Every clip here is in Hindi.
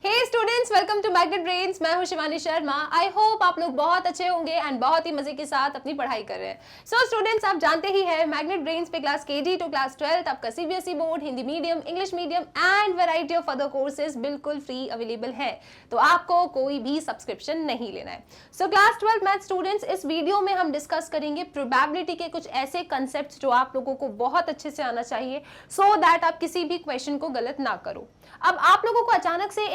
Hey students, welcome to Magnet Brains. मैं हूं शिवानी शर्मा। आई होप आप लोग बहुत अच्छे होंगे एंड बहुत ही मजे के साथ अपनी पढ़ाई कर रहे हैं। सो स्टूडेंट्स, आप जानते ही हैं मैग्नेट ब्रेन्स पे क्लास केजी टू क्लास 12 आपका CBSE board, Hindi medium, English medium and variety of other courses बिल्कुल फ्री अवेलेबल है। तो आपको कोई भी सब्सक्रिप्शन नहीं लेना है। सो क्लास 12 मैथ स्टूडेंट्स, इस वीडियो में हम डिस्कस करेंगे प्रोबेबिलिटी के कुछ ऐसे कंसेप्ट जो आप लोगों को बहुत अच्छे से आना चाहिए सो दैट आप किसी भी क्वेश्चन को गलत ना करो। अब आप लोगों को अचानक से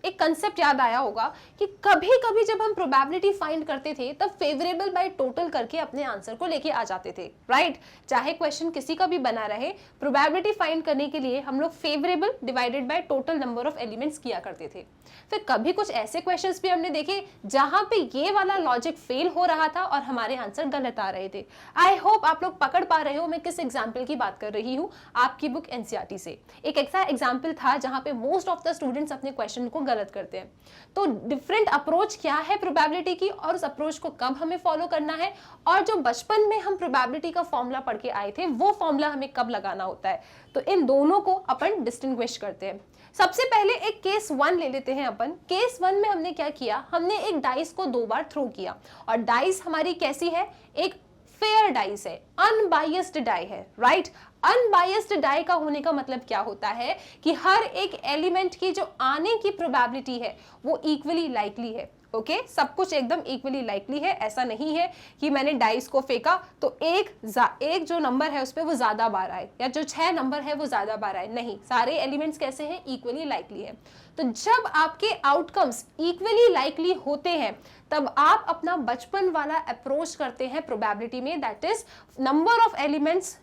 एक कंसेप्ट याद आया होगा कि कभी कभी जब हम प्रोबेबिलिटी फाइंड करते थे तब फेवरेबल बाय टोटल करके अपने आंसर को लेके आ जाते थे, राइट? चाहे क्वेश्चन किसी का भी बना रहे, प्रोबेबिलिटी फाइंड करने के लिए हम लोग favourable divided by total number of elements किया करते थे। फिर कभी कुछ ऐसे क्वेश्चंस भी हमने देखे जहां पे ये वाला लॉजिक फेल हो रहा था और हमारे आंसर गलत आ रहे थे। आई होप आप लोग पकड़ पा रहे हो मैं किस एग्जाम्पल की बात कर रही हूँ। आपकी बुक एनसीईआरटी से एक ऐसा एग्जाम्पल था जहां पे मोस्ट ऑफ द स्टूडेंट्स अपने क्वेश्चन को गलत करते हैं। तो डिफरेंट अप्रोच क्या है प्रोबेबिलिटी की और उस अप्रोच को कब हमें फॉलो करना है, और जो बचपन में हम प्रोबेबिलिटी का फॉर्मूला पढ़ के आए थे वो फॉर्मूला हमें कब लगाना होता है, तो इन दोनों को अपन डिस्टिंग्विश करते हैं। सबसे पहले एक केस 1 ले लेते हैं अपन। केस 1 में हमने क्या किया, हमने एक डाइस को 2 बार थ्रो किया और डाइस हमारी कैसी है, एक फेयर डाइस है, अनबायस्ड डाई है, राइट? अनबायस्ड डाई का होने का मतलब क्या होता है कि हर एक एलिमेंट की जो आने की प्रोबेबिलिटी है वो इक्वली लाइकली है। ओके सब कुछ एकदम इक्वली लाइकली है। ऐसा नहीं है कि मैंने डाइस को फेंका तो एक जो नंबर है उस पर वो ज्यादा बार आए या जो 6 नंबर है वो ज्यादा बार आए, नहीं, सारे एलिमेंट्स कैसे हैं, इक्वली लाइकली है। तो जब आपके आउटकम्स इक्वली लाइकली होते हैं तब आप अपना बचपन वाला अप्रोच करते हैं प्रोबेबिलिटी में, that is number of elements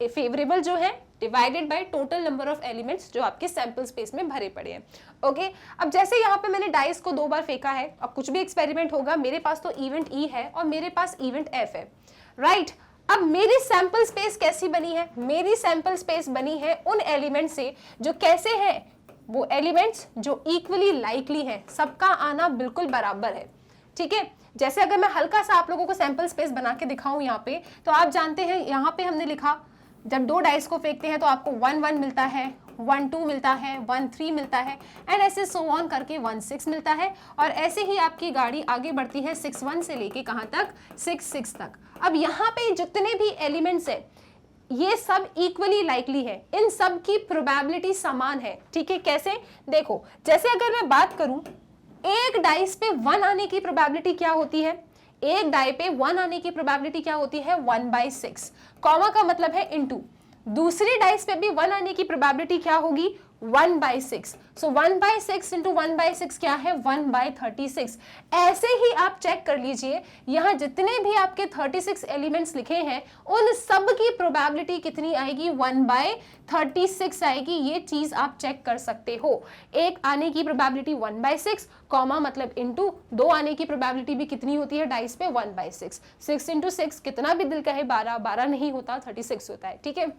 favourable जो है divided by total number of elements जो आपके सैंपल स्पेस में भरे पड़े हैं। ओके अब जैसे यहाँ पे मैंने डाइस को 2 बार फेंका है, अब कुछ भी एक्सपेरिमेंट होगा, मेरे पास तो इवेंट ई है और मेरे पास इवेंट एफ है, राइट? अब मेरी सैंपल स्पेस कैसी बनी है, मेरी सैंपल स्पेस बनी है उन एलिमेंट से जो कैसे हैं, वो एलिमेंट्स जो इक्वली लाइकली है, सबका आना बिल्कुल बराबर है। ठीक है, जैसे अगर मैं हल्का सा आप लोगों को सैंपल स्पेस बना के दिखाऊं यहाँ पे, तो आप जानते हैं यहाँ पे हमने लिखा जब 2 डाइस को फेंकते हैं तो आपको 1 1 मिलता है, 1 2 मिलता है, 1 3 मिलता है एंड ऐसे सो ऑन करके 1 6 मिलता है। और ऐसे ही आपकी गाड़ी आगे बढ़ती है 6 1 से लेके कहाँ तक, 6 6 तक। अब यहाँ पे जितने भी एलिमेंट्स है ये सब इक्वली लाइकली है, इन सब की प्रोबेबिलिटी समान है। ठीक है, कैसे देखो, जैसे अगर मैं बात करूं एक डाइस पे 1 आने की प्रोबेबिलिटी क्या होती है, एक डाई पे 1 आने की प्रोबेबिलिटी क्या होती है, 1/6, कॉमा का मतलब है इनटू। दूसरी डाइस पे भी 1 आने की प्रोबेबिलिटी क्या होगी, 1/6। सो 1/6 इंटू 1/6 क्या है, 1/36। ऐसे ही आप चेक कर लीजिए, यहाँ जितने भी आपके 36 एलिमेंट्स लिखे हैं उन सब की प्रोबेबिलिटी कितनी आएगी, 1/36 आएगी। ये चीज आप चेक कर सकते हो। एक आने की प्रोबेबिलिटी 1/6, कॉमा मतलब इनटू, 2 आने की प्रोबेबिलिटी भी कितनी होती है डाइस पे, 1/6। 6 इंटू 6 कितना भी दिल कहे 12, 12 नहीं होता, 36 होता है। ठीक है,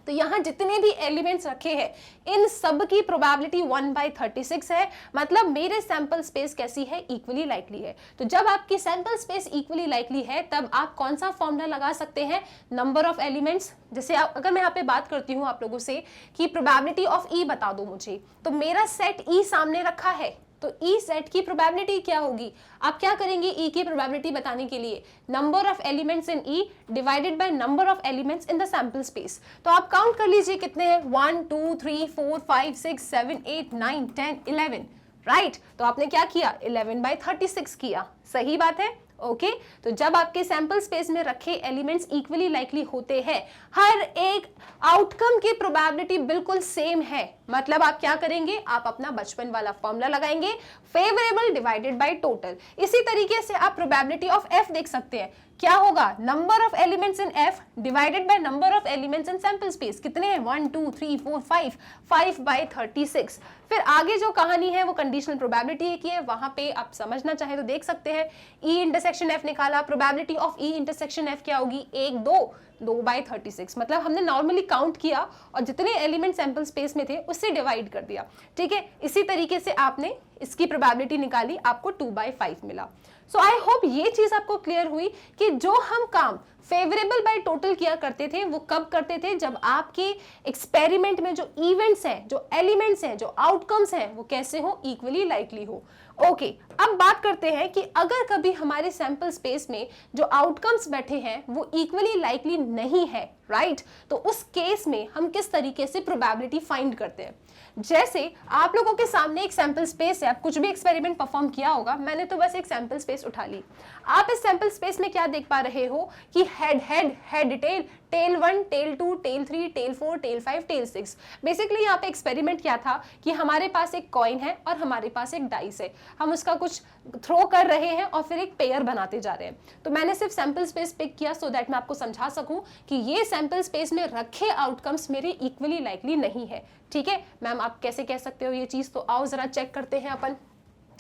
तो यहाँ जितने भी एलिमेंट्स रखे हैं इन सब की प्रोबेबिलिटी 1/36 है, मतलब मेरे सैंपल स्पेस कैसी है, इक्वली लाइकली है। तो जब आपकी सैंपल स्पेस इक्वली लाइकली है तब आप कौन सा फॉर्मूला लगा सकते हैं, नंबर ऑफ एलिमेंट्स। जैसे अगर मैं यहाँ पे बात करती हूँ आप लोगों से कि प्रोबेबिलिटी ऑफ ई बता दो मुझे, तो मेरा सेट ई सामने रखा है तो ई सेट की प्रोबेबिलिटी क्या होगी, आप क्या करेंगे ई की प्रोबेबिलिटी बताने के लिए, number of elements in E divided by number of elements in the sample space. तो आप काउंट कर लीजिए कितने हैं, 1 2 3 4 5 6 7 8 9 10 11, राइट? तो आपने क्या किया, 11/36 किया, सही बात है। ओके तो जब आपके सैंपल स्पेस में रखे एलिमेंट्स इक्वली लाइकली होते हैं, हर एक आउटकम की प्रोबेबिलिटी बिल्कुल सेम है, मतलब आप क्या करेंगे, आप अपना बचपन वाला फॉर्मूला लगाएंगे, फेवरेबल डिवाइडेड बाय टोटल। इसी तरीके से आप प्रोबेबिलिटी ऑफ एफ देख सकते हैं, क्या होगा, number of elements in F divided by number of elements in sample space. कितने हैं, 1 2 3 4 5, 5/36। फिर आगे जो कहानी है वो कंडीशनल प्रोबेबिलिटी की है, वहां पे आप समझना चाहे तो देख सकते हैं। ई इंटरसेक्शन एफ निकाला, probability of E intersection F क्या होगी, 1 2, 2/36, मतलब हमने नॉर्मली काउंट किया और जितने एलिमेंट सैंपल स्पेस में थे उससे डिवाइड कर दिया। ठीक है, इसी तरीके से आपने इसकी प्रोबेबिलिटी निकाली, आपको 2/5 मिला। सो आई होप ये चीज आपको क्लियर हुई कि जो हम काम फेवरेबल बाय टोटल किया करते थे वो कब करते थे, जब आपके एक्सपेरिमेंट में जो इवेंट्स हैं, जो एलिमेंट्स हैं, जो आउटकम्स हैं, वो कैसे हो, इक्वली लाइकली हो। ओके, अब बात करते हैं कि अगर कभी हमारे सैंपल स्पेस में जो आउटकम्स बैठे हैं वो इक्वली लाइकली नहीं है, राइट, तो उस केस में हम किस तरीके से प्रोबेबिलिटी फाइंड करते हैं। जैसे आप लोगों के सामने एक सैंपल स्पेस है, आप कुछ भी एक्सपेरिमेंट परफॉर्म किया होगा, मैंने तो बस एक सैंपल स्पेस उठा ली। आप इस सैंपल स्पेस में क्या देख पा रहे हो कि head head head tail, tail 1, tail 2, tail 3, tail 4, tail 5, tail 6। Basically यहाँ पे एक्सपेरिमेंट क्या था कि हमारे पास एक कॉइन है और हमारे पास एक डाइस है, हम उसका कुछ थ्रो कर रहे हैं और फिर एक पेयर बनाते जा रहे हैं। तो मैंने सिर्फ सैंपल स्पेस पिक किया सो दैट मैं आपको समझा सकूं कि ये सैंपल स्पेस में रखे आउटकम्स मेरे इक्वली लाइकली नहीं है। ठीक है मैम, आप कैसे कह सकते हो ये चीज, तो आओ जरा चेक करते हैं अपन।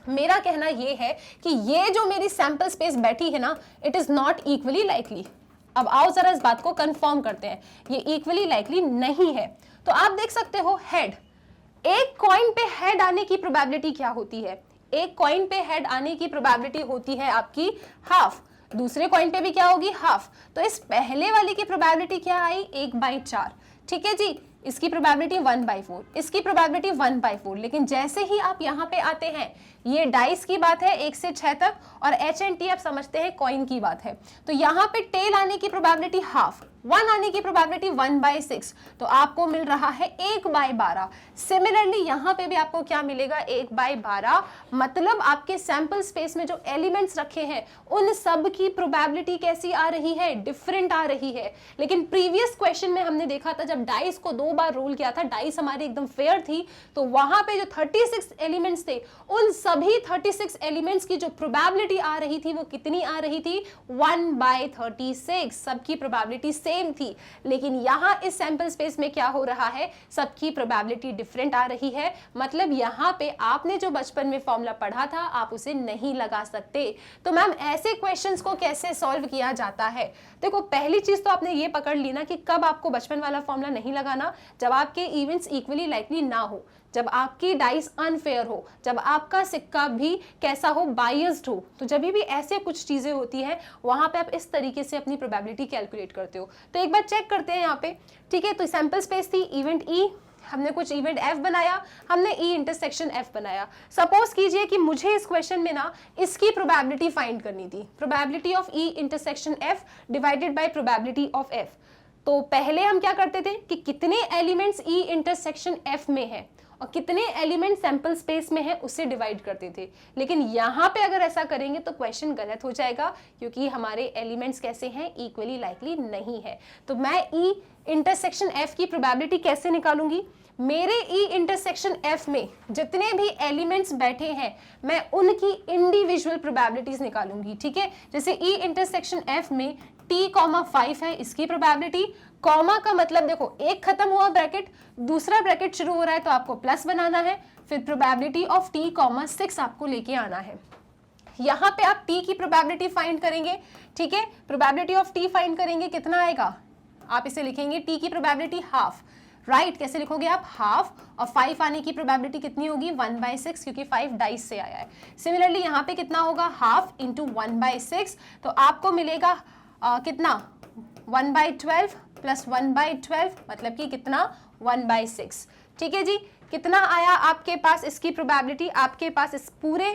मेरा कहना ये है कि ये जो मेरी सैंपल स्पेस बैठी है ना, it is not equally likely. अब आओ जरा इस बात को कंफर्म करते हैं, ये इक्वली लाइकली नहीं है। तो आप देख सकते हो हेड, एक कॉइन पे हेड आने की प्रोबेबिलिटी क्या होती है, एक कॉइन पे हेड आने की प्रोबेबिलिटी होती है आपकी हाफ, दूसरे कॉइन पे भी क्या होगी, हाफ। तो इस पहले वाली की प्रोबेबिलिटी क्या आई, 1/4। ठीक है जी, इसकी प्रोबेबिलिटी 1/4, इसकी प्रोबेबिलिटी 1/4। लेकिन जैसे ही आप यहाँ पे आते हैं, ये डाइस की बात है 1 से 6 तक, और एच एंड टी आप समझते हैं कॉइन की बात है। तो यहाँ पे टेल आने की प्रोबेबिलिटी हाफ, 1 आने की प्रोबेबिलिटी 1/6, तो आपको मिल रहा है 1/12। सिमिलरली यहाँ पे भी आपको क्या मिलेगा, 1/12। मतलब आपके सैंपल स्पेस में जो एलिमेंट्स रखे हैं उन सब की प्रोबेबिलिटी कैसी आ रही है, डिफरेंट आ रही है। लेकिन प्रीवियस क्वेश्चन में हमने देखा था, जब डाइस को 2 बार रोल किया था, डाइस हमारी एकदम फेयर थी, तो वहां पे जो 36 एलिमेंट्स थे, उन सभी 36 एलिमेंट्स की जो प्रोबेबिलिटी आ रही थी वो कितनी आ रही थी, 1/36। सबकी प्रोबेबिलिटी सेम थी। लेकिन यहाँ इस सैंपल स्पेस में क्या हो रहा है, सबकी प्रोबेबिलिटी डिफरेंट आ रही है। मतलब यहाँ पे आपने जो बचपन में फॉर्मूला पढ़ा था आप उसे नहीं लगा सकते। तो मैम ऐसे क्वेश्चंस को कैसे सॉल्व किया जाता है, देखो पहली चीज तो आपने ये पकड़ ली ना कि कब आपको बचपन वाला फॉर्मूला नहीं लगाना, जब आपके इवेंट्स इक्वली लाइकली ना हो, जब आपकी डाइस अनफेयर हो, जब आपका सिक्का भी कैसा हो, बायस्ड हो। तो जब भी ऐसे कुछ चीजें होती हैं वहां पे आप इस तरीके से अपनी प्रोबेबिलिटी कैलकुलेट करते हो। तो एक बार चेक करते हैं यहाँ पे। ठीक है, तो सैंपल स्पेस थी इवेंट ई, हमने कुछ इवेंट एफ बनाया, हमने ई इंटरसेक्शन एफ बनाया। सपोज कीजिए कि मुझे इस क्वेश्चन में ना इसकी प्रोबेबिलिटी फाइंड करनी थी, probability of E intersection F divided by probability of F. तो पहले हम क्या करते थे कि कितने एलिमेंट्स ई इंटरसेक्शन एफ में है और कितने एलिमेंट सैंपल स्पेस में है उससे डिवाइड करते थे। लेकिन यहाँ पे अगर ऐसा करेंगे तो क्वेश्चन गलत हो जाएगा, क्योंकि हमारे एलिमेंट्स कैसे हैं, इक्वली लाइकली नहीं है। तो मैं ई इंटरसेक्शन एफ की प्रोबेबिलिटी कैसे निकालूंगी, मेरे ई इंटरसेक्शन एफ में जितने भी एलिमेंट्स बैठे हैं मैं उनकी इंडिविजुअल प्रोबेबिलिटीज निकालूंगी। ठीक है, जैसे ई इंटरसेक्शन एफ में t,5 है, इसकी प्रोबेबिलिटी, कॉमा का मतलब देखो एक खत्म हुआ ब्रैकेट, दूसरा ब्रैकेट शुरू हो रहा है तो आपको प्लस बनाना है, फिर प्रोबेबिलिटी ऑफ t,6 आपको लेके आना है। यहाँ पे आप t की प्रोबेबिलिटी फाइंड करेंगे। ठीक है, प्रोबेबिलिटी ऑफ t फाइंड करेंगे, कितना आएगा, आप इसे लिखेंगे t की प्रोबेबिलिटी हाफ, राइट। कैसे लिखोगे आप, हाफ, और 5 आने की प्रोबेबिलिटी कितनी होगी, 1/6, क्योंकि 5 डाइस से आया है। सिमिलरली यहाँ पे कितना होगा, हाफ इंटू 1/6, तो आपको मिलेगा कितना, 1/12 प्लस 1/12, मतलब कि कितना, 1/6। ठीक है जी, कितना आया आपके पास इसकी प्रोबेबिलिटी, आपके पास इस पूरे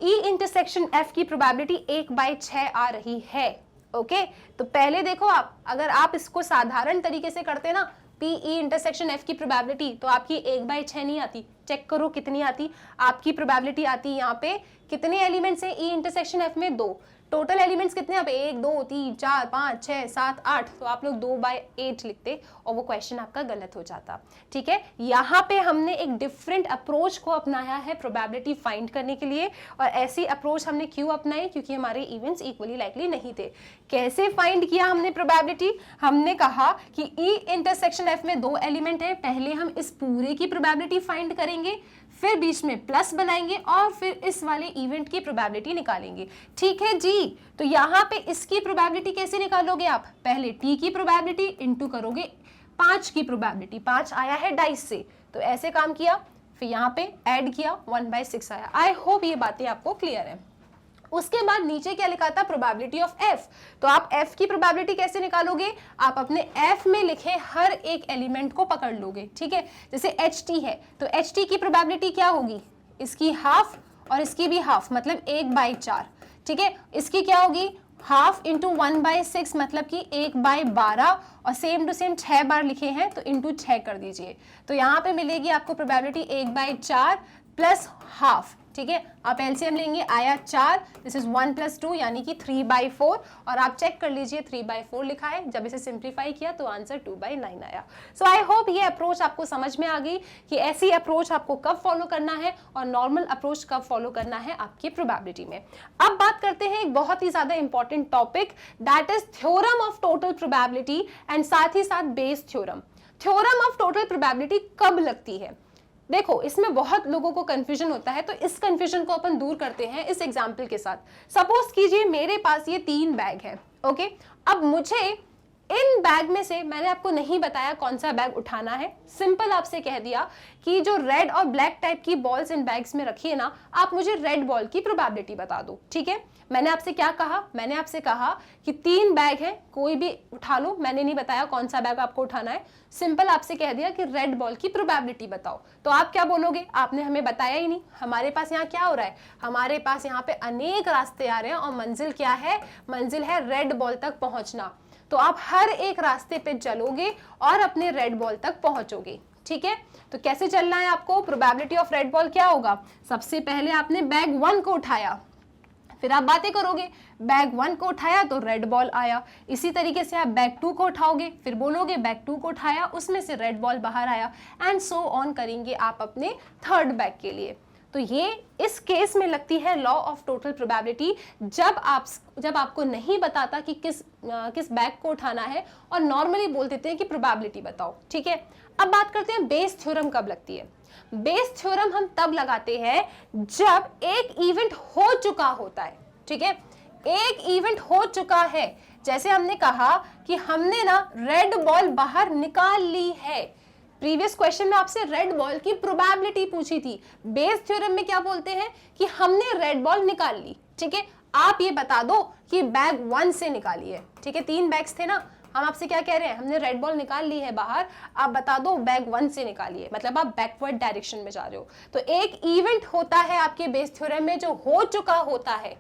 ई इंटरसेक्शन एफ की प्रोबेबिलिटी 1/6 आ रही है। ओके, तो पहले देखो आप, अगर आप इसको साधारण तरीके से करते ना, पी ई इंटरसेक्शन एफ की प्रोबेबिलिटी, तो आपकी 1/6 नहीं आती। चेक करो कितनी आती, आपकी प्रोबेबिलिटी आती यहाँ पे, कितने एलिमेंट्स है ई इंटरसेक्शन एफ में, 2। टोटल एलिमेंट्स कितने यहाँ पे, 1 2 3 4 5 6 7 8, तो आप लोग 2/8 लिखते और वो क्वेश्चन आपका गलत हो जाता। ठीक है, यहाँ पे हमने एक डिफरेंट अप्रोच को अपनाया है प्रोबेबिलिटी फाइंड करने के लिए, और ऐसी अप्रोच हमने क्यों अपनाई, क्योंकि हमारे इवेंट्स इक्वली लाइकली नहीं थे। कैसे फाइंड किया हमने प्रोबेबिलिटी, हमने कहा कि ई इंटरसेक्शन एफ में 2 एलिमेंट है, पहले हम इस पूरे की प्रोबेबिलिटी फाइंड करेंगे, फिर बीच में प्लस बनाएंगे और फिर इस वाले इवेंट की प्रोबेबिलिटी निकालेंगे। ठीक है जी, तो यहाँ पे इसकी प्रोबेबिलिटी कैसे निकालोगे आप, पहले t की प्रोबेबिलिटी इंटू करोगे 5 की प्रोबेबिलिटी, 5 आया है डाइस से, तो ऐसे काम किया, फिर यहाँ पे ऐड किया, 1/6 आया। आई होप ये बातें आपको क्लियर है। उसके बाद नीचे क्या लिखा था, प्रोबेबिलिटी ऑफ एफ। तो आप एफ की प्रोबेबिलिटी कैसे निकालोगे, आप अपने एफ में लिखे हर एक एलिमेंट को पकड़ लोगे, ठीक है। जैसे एच टी है तो एच टी की प्रोबेबिलिटी क्या होगी, इसकी हाफ और इसकी भी हाफ, मतलब 1/4, ठीक है। इसकी क्या होगी, हाफ इंटू 1/6 मतलब कि 1/12, और सेम टू सेम 6 बार लिखे हैं तो इंटू 6 कर दीजिए। तो यहाँ पे मिलेगी आपको प्रोबेबिलिटी 1/4 प्लस हाफ, ठीक है। आप एलसीएम लेंगे, आया 4, दिस इज 1 + 2 यानी कि 3/4, और आप चेक कर लीजिए 3/4 लिखा है। जब इसे सिंप्लीफाई किया तो आंसर 2/9 आया। सो आई होप ये अप्रोच आपको समझ में आ गई कि ऐसी अप्रोच आपको कब फॉलो करना है और नॉर्मल अप्रोच कब फॉलो करना है आपकी प्रोबेबिलिटी में। अब बात करते हैं एक बहुत ही ज्यादा important topic, that is theorem of total probability and साथ ही साथ Bayes theorem. Theorem of total probability कब लगती है, देखो इसमें बहुत लोगों को कंफ्यूजन होता है, तो इस कंफ्यूजन को अपन दूर करते हैं इस एग्जाम्पल के साथ। सपोज कीजिए मेरे पास ये 3 बैग है, ओके। अब मुझे इन बैग में से, मैंने आपको नहीं बताया कौन सा बैग उठाना है, सिंपल आपसे कह दिया कि जो रेड और ब्लैक टाइप की बॉल्स इन बैग्स में रखी है ना, आप मुझे रेड बॉल की प्रोबेबिलिटी बता दो, ठीक है। मैंने आपसे क्या कहा, मैंने आपसे कहा कि 3 बैग हैं, कोई भी उठा लो, मैंने नहीं बताया कौन सा बैग आपको उठाना है, सिंपल आपसे कह दिया कि रेड बॉल की प्रोबेबिलिटी बताओ। तो आप क्या बोलोगे, आपने हमें बताया ही नहीं। हमारे पास यहाँ क्या हो रहा है, हमारे पास यहाँ पे अनेक रास्ते आ रहे हैं और मंजिल क्या है, मंजिल है रेड बॉल तक पहुंचना। तो आप हर एक रास्ते पे चलोगे और अपने रेड बॉल तक पहुंचोगे, ठीक है। तो कैसे चलना है आपको, प्रोबेबिलिटी ऑफ रेड बॉल क्या होगा, सबसे पहले आपने बैग 1 को उठाया, फिर आप बातें करोगे, बैग 1 को उठाया तो रेड बॉल आया। इसी तरीके से आप बैग 2 को उठाओगे, फिर बोलोगे बैग 2 को उठाया, उसमें से रेड बॉल बाहर आया, एंड सो ऑन करेंगे आप अपने थर्ड बैग के लिए। तो ये इस केस में लगती है लॉ ऑफ टोटल प्रोबेबिलिटी, जब आपको नहीं बताता कि किस बैग को उठाना है और नॉर्मली बोल देते हैं कि प्रोबेबिलिटी बताओ, ठीक है। अब बात करते हैं बेस थ्योरम कब लगती है। बेस थ्योरम हम तब लगाते हैं जब एक इवेंट हो चुका होता है, ठीक है। एक इवेंट हो चुका है, जैसे हमने कहा कि हमने ना रेड बॉल बाहर निकाल ली है। प्रीवियस क्वेश्चन में आपसे रेड बॉल की प्रोबेबिलिटी पूछी थी। बेस थ्योरम में क्या बोलते हैं कि हमने रेड बॉल निकाल ली, ठीक है। आप ये बता दो कि बैग 1 से निकाली है, ठीक है। 3 बैग्स थे ना, हम आपसे क्या कह रहे हैं, हमने रेड बॉल निकाल ली है बाहर, आप बता दो बैग 1 से निकालिए, मतलब आप बैकवर्ड डायरेक्शन में जा रहे हो। तो एक इवेंट होता है आपके बेस थ्योरम में जो हो चुका होता है,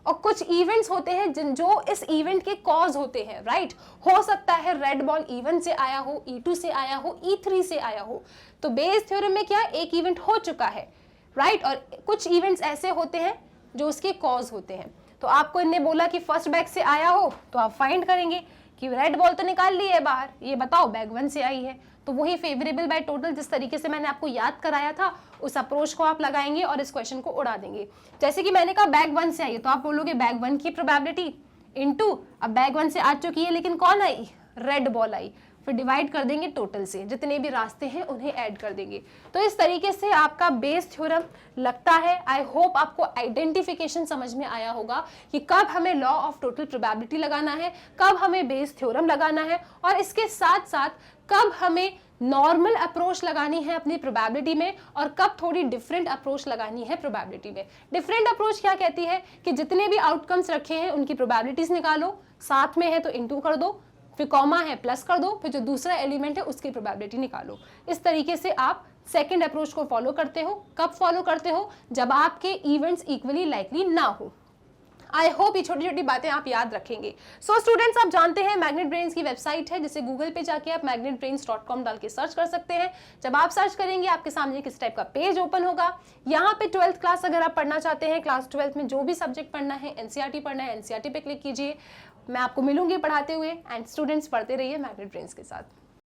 और कुछ इवेंट्स होते हैं जो इस इवेंट के कॉज होते हैं, राइट। हो सकता है रेड बॉल E1 से आया हो, E2 से आया हो, E3 से आया हो। तो बेस थ्योरम में क्या, एक इवेंट हो चुका है, राइट, और कुछ इवेंट्स ऐसे होते हैं जो उसके कॉज होते हैं। तो आपको इनने बोला कि फर्स्ट बैग से आया हो, तो आप फाइंड करेंगे कि रेड बॉल तो निकाल ली है बाहर, ये बताओ बैग 1 से आई है। तो वही फेवरेबल बाय टोटल, जिस तरीके से मैंने आपको याद कराया था, उस अप्रोच को आप लगाएंगे और इस क्वेश्चन को उड़ा देंगे। जैसे कि मैंने कहा बैग 1 से आई है, तो आप बोलोगे बैग 1 की प्रोबेबिलिटी इनटू, अब बैग 1 से आ चुकी है लेकिन कौन आई, रेड बॉल आई, फिर डिवाइड कर देंगे टोटल से, जितने भी रास्ते हैं उन्हें ऐड कर देंगे। तो इस तरीके से आपका बेस थ्योरम लगता है। आई होप आपको आइडेंटिफिकेशन समझ में आया होगा कि कब हमें लॉ ऑफ टोटल प्रोबेबिलिटी लगाना है, कब हमें बेस थ्योरम लगाना है, और इसके साथ साथ कब हमें नॉर्मल अप्रोच लगानी है अपनी प्रोबेबिलिटी में और कब थोड़ी डिफरेंट अप्रोच लगानी है प्रोबेबिलिटी में। डिफरेंट अप्रोच क्या कहती है कि जितने भी आउटकम्स रखे हैं उनकी प्रोबेबिलिटीज निकालो, साथ में है तो इनटू कर दो, फिर कॉमा है प्लस कर दो, फिर जो दूसरा एलिमेंट है उसकी प्रोबेबिलिटी निकालो। इस तरीके से आप सेकंड अप्रोच को फॉलो करते हो। कब फॉलो करते हो, जब आपके इवेंट्स इक्वली लाइकली ना हो। आई होप ये छोटी छोटी बातें आप याद रखेंगे। सो स्टूडेंट्स, आप जानते हैं मैग्नेट ब्रेन्स की वेबसाइट है, जिसे गूगल पे जाके आप magnetbrains.com डाल के सर्च कर सकते हैं। जब आप सर्च करेंगे आपके सामने किस टाइप का पेज ओपन होगा। यहाँ पे 12th क्लास अगर आप पढ़ना चाहते हैं, क्लास 12th में जो भी सब्जेक्ट पढ़ना है, एनसीईआरटी पढ़ना है, एनसीईआरटी पे क्लिक कीजिए। मैं आपको मिलूंगी पढ़ाते हुए, एंड स्टूडेंट्स पढ़ते रहिए मैग्नेट ब्रेन्स के साथ।